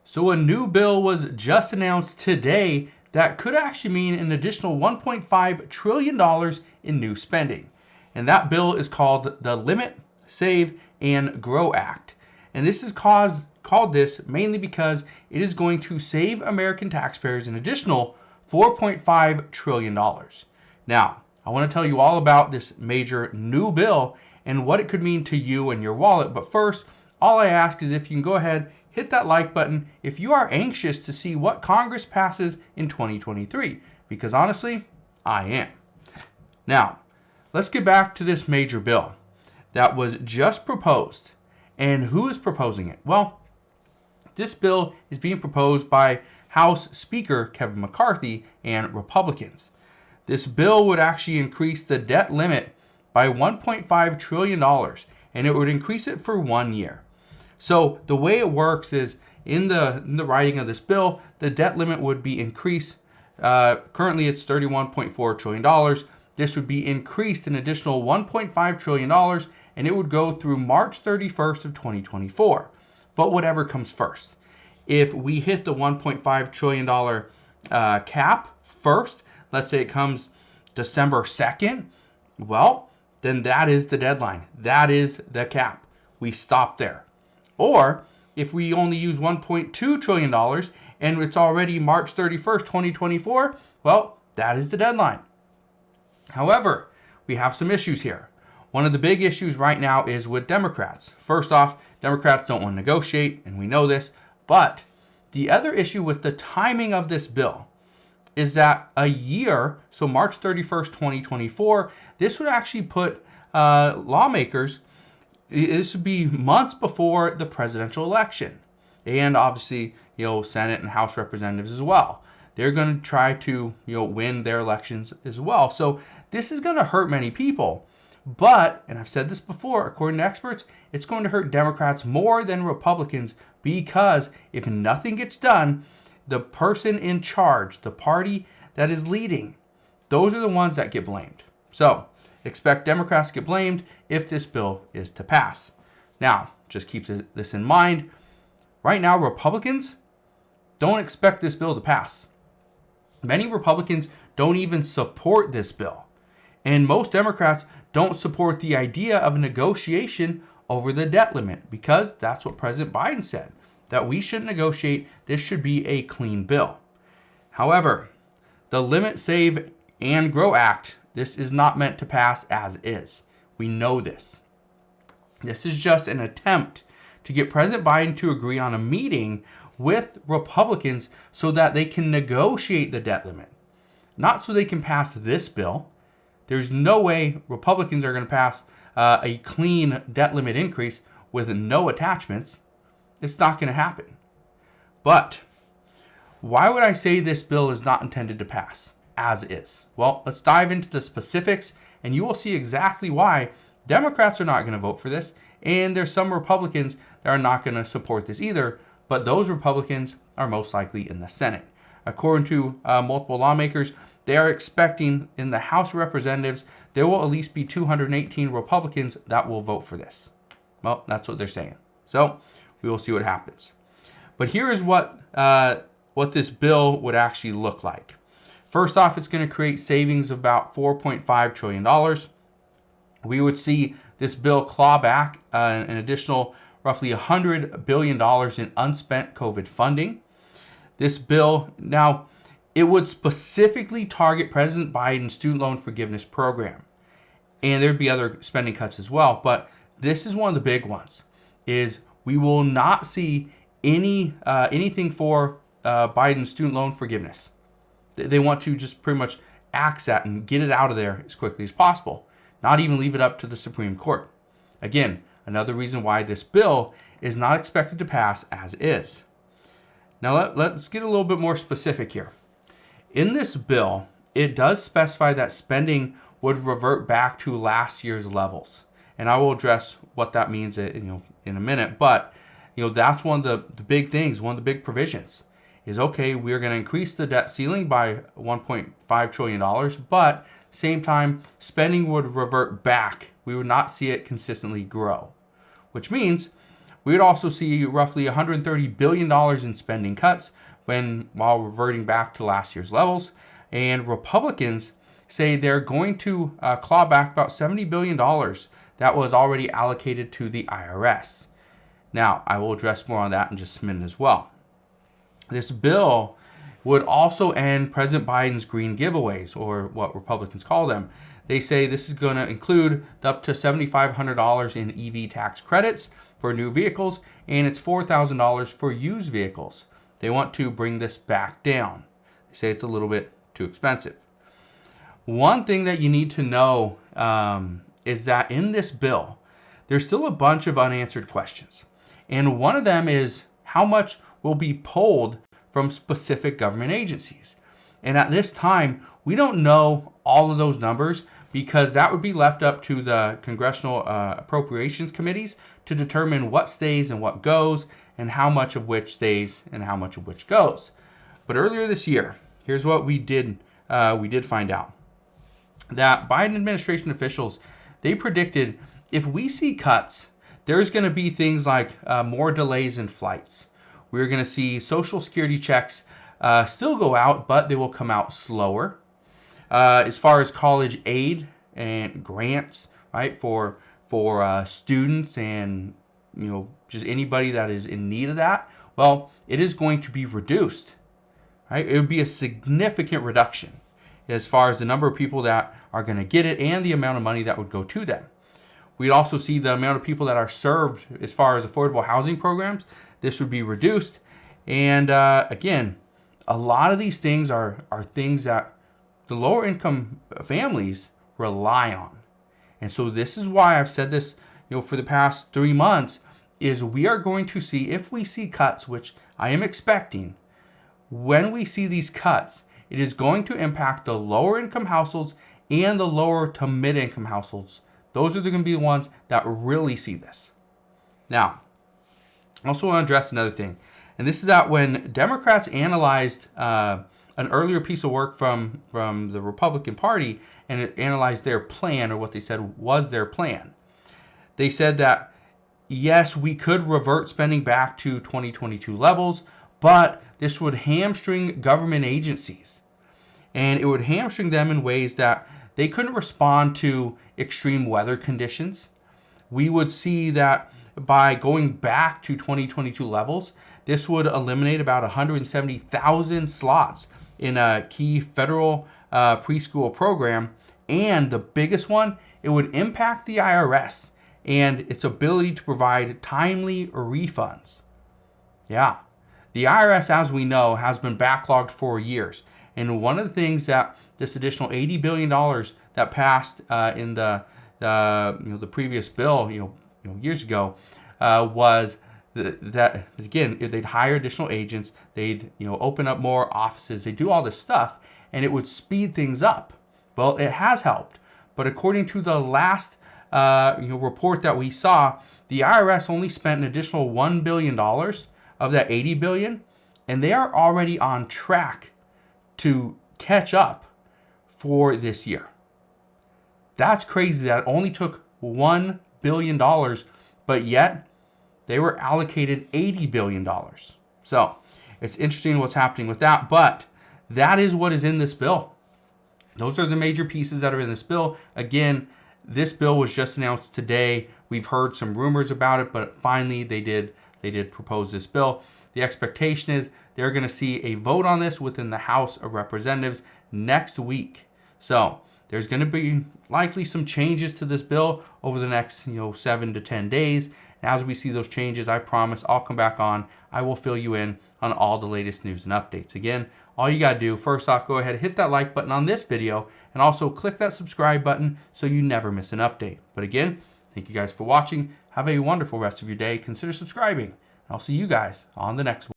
So a new bill was just announced today that could actually mean an additional $1.5 trillion in new spending. And that bill is called the Limit, Save, and Grow Act. And this is called this mainly because it is going to save American taxpayers an additional $4.5 trillion. Now, I want to tell you all about this major new bill and what it could mean to you and your wallet. But first, all I ask is if you can go ahead, hit that like button if you are anxious to see what Congress passes in 2023, because honestly, I am. Now, let's get back to this major bill that was just proposed. And who is proposing it? Well, this bill is being proposed by House Speaker Kevin McCarthy and Republicans. This bill would actually increase the debt limit by $1.5 trillion, and it would increase it for 1 year. So the way it works is in the writing of this bill, the debt limit would be increased. Currently, it's $31.4 trillion. This would be increased an additional $1.5 trillion, and it would go through March 31st of 2024. But whatever comes first. If we hit the $1.5 trillion cap first, let's say it comes December 2nd, well, then that is the deadline. That is the cap. We stop there. Or if we only use $1.2 trillion and it's already March 31st, 2024, well, that is the deadline. However, we have some issues here. One of the big issues right now is with Democrats. First off, Democrats don't want to negotiate, and we know this. But the other issue with the timing of this bill is that a year, so March 31st, 2024, this would actually put lawmakers, this would be months before the presidential election. And obviously, Senate and House representatives as well. They're going to try to, win their elections as well. So this is going to hurt many people. But, and I've said this before, according to experts, it's going to hurt Democrats more than Republicans because if nothing gets done, the person in charge, the party that is leading, those are the ones that get blamed. So expect Democrats to get blamed if this bill is to pass. Now, just keep this in mind. Right now, Republicans don't expect this bill to pass. Many Republicans don't even support this bill. And most Democrats don't support the idea of a negotiation over the debt limit because that's what President Biden said, that we shouldn't negotiate. This should be a clean bill. However, the Limit, Save, and Grow Act, this is not meant to pass as is. We know this. This is just an attempt to get President Biden to agree on a meeting with Republicans so that they can negotiate the debt limit. Not so they can pass this bill. There's no way Republicans are going to pass a clean debt limit increase with no attachments. It's not going to happen. But why would I say this bill is not intended to pass as is? Well, let's dive into the specifics and you will see exactly why Democrats are not going to vote for this. And there's some Republicans that are not going to support this either. But those Republicans are most likely in the Senate. According to multiple lawmakers, they are expecting in the House of Representatives, there will at least be 218 Republicans that will vote for this. Well, that's what they're saying. So we will see what happens. But here is what this bill would actually look like. First off, it's going to create savings of about $4.5 trillion. We would see this bill claw back an additional roughly $100 billion in unspent COVID funding. This bill, now, it would specifically target President Biden's student loan forgiveness program. And there'd be other spending cuts as well. But this is one of the big ones, is we will not see anything for Biden's student loan forgiveness. They want to just pretty much axe that and get it out of there as quickly as possible. Not even leave it up to the Supreme Court. Again, another reason why this bill is not expected to pass as is. Now let's get a little bit more specific here. In this bill, it does specify that spending would revert back to last year's levels. And I will address what that means in a minute. But that's one of the big things, one of the big provisions is, okay, we're going to increase the debt ceiling by $1.5 trillion, but same time, spending would revert back. We would not see it consistently grow, which means We would also see roughly $130 billion in spending cuts while reverting back to last year's levels. And Republicans say they're going to claw back about $70 billion that was already allocated to the IRS. Now, I will address more on that in just a minute as well. This bill would also end President Biden's green giveaways, or what Republicans call them. They say this is going to include up to $7,500 in EV tax credits for new vehicles, and it's $4,000 for used vehicles. They want to bring this back down. They say it's a little bit too expensive. One thing that you need to know is that in this bill, there's still a bunch of unanswered questions. And one of them is how much will be pulled from specific government agencies. And at this time, we don't know all of those numbers because that would be left up to the congressional appropriations committees to determine what stays and what goes and how much of which stays and how much of which goes. But earlier this year, here's what we did find out. That Biden administration officials, they predicted if we see cuts, there's going to be things like more delays in flights. We're going to see Social Security checks still go out, but they will come out slower. As far as college aid and grants, right, for students and just anybody that is in need of that, well, it is going to be reduced. Right? It would be a significant reduction as far as the number of people that are going to get it and the amount of money that would go to them. We'd also see the amount of people that are served as far as affordable housing programs. This would be reduced. And again, a lot of these things are things that the lower income families rely on. And so this is why I've said this, for the past 3 months, is we are going to see, if we see cuts, which I am expecting, when we see these cuts, it is going to impact the lower income households and the lower to mid income households. Those are going to be the ones that really see this. Now, I also want to address another thing. And this is that when Democrats analyzed an earlier piece of work from the Republican Party and it analyzed their plan, or what they said was their plan, they said that, yes, we could revert spending back to 2022 levels, but this would hamstring government agencies. And it would hamstring them in ways that they couldn't respond to extreme weather conditions. We would see that by going back to 2022 levels, this would eliminate about 170,000 slots in a key federal preschool program. And the biggest one, it would impact the IRS and its ability to provide timely refunds. Yeah, the IRS, as we know, has been backlogged for years. And one of the things that this additional $80 billion that passed in the previous bill, years ago, was that again, they'd hire additional agents, they'd open up more offices, they do all this stuff, and it would speed things up. Well, it has helped, but according to the last report that we saw, the IRS only spent an additional $1 billion of that $80 billion, and they are already on track to catch up for this year. That's crazy that it only took $1 billion, but yet they were allocated $80 billion. So it's interesting what's happening with that, but that is what is in this bill. Those are the major pieces that are in this bill. Again, this bill was just announced today. We've heard some rumors about it, but finally they did propose this bill. The expectation is they're going to see a vote on this within the House of Representatives next week. So there's going to be likely some changes to this bill over the next 7 to 10 days. And as we see those changes, I promise I'll come back on. I will fill you in on all the latest news and updates. Again, all you got to do, first off, go ahead and hit that like button on this video and also click that subscribe button so you never miss an update. But again, thank you guys for watching. Have a wonderful rest of your day. Consider subscribing. I'll see you guys on the next one.